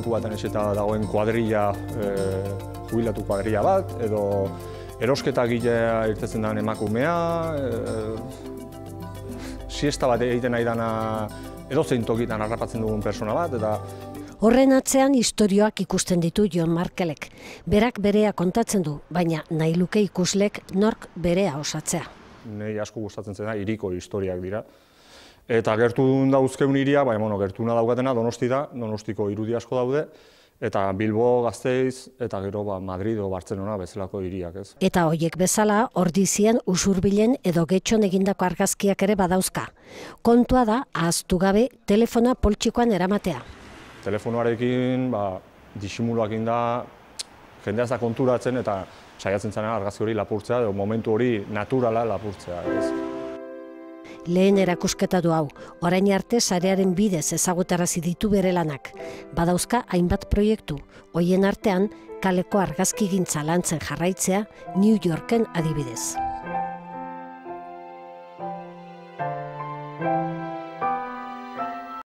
leku baten eseta dagoen kuadrilla, jubilatu kuadrilla bat, edo erosketa gilea irtetzen den emakumea, siesta bat egiten nahi dana edozein tokitan harrapatzen dugun persona bat, eta horren atzean istorioak ikusten ditu Jon Markelek. Berak berea kontatzen du, baina nahi luke ikuslek nork berea osatzea. Nei asko gustatzen zena hiriko historiak dira. Eta gertun dauzkeun hiria, gertuna daukatena Donosti da, Donostiko irudi asko daude, eta Bilbo, Gasteiz, eta gero Madrid o Bartzelona bezalako hiriak, ez. Eta hoiek bezala, Ordizien, Usurbilen edo Getxon egindako argazkiak ere badauzka. Kontua da, ahaztu gabe, telefona poltsikoan eramatea. Telefonoarekin, disimuloak da, jendea ez da konturatzen eta saiatzen zena argazki hori lapurtzea, edo momentu hori naturala lapurtzea, ez. Lehen erakusketa du hau, orain arte sarearen bidez ezagutarazi ditu bere lanak. Badauzka hainbat proiektu, hoien artean kaleko argazkigintza lantzen jarraitzea New Yorken adibidez.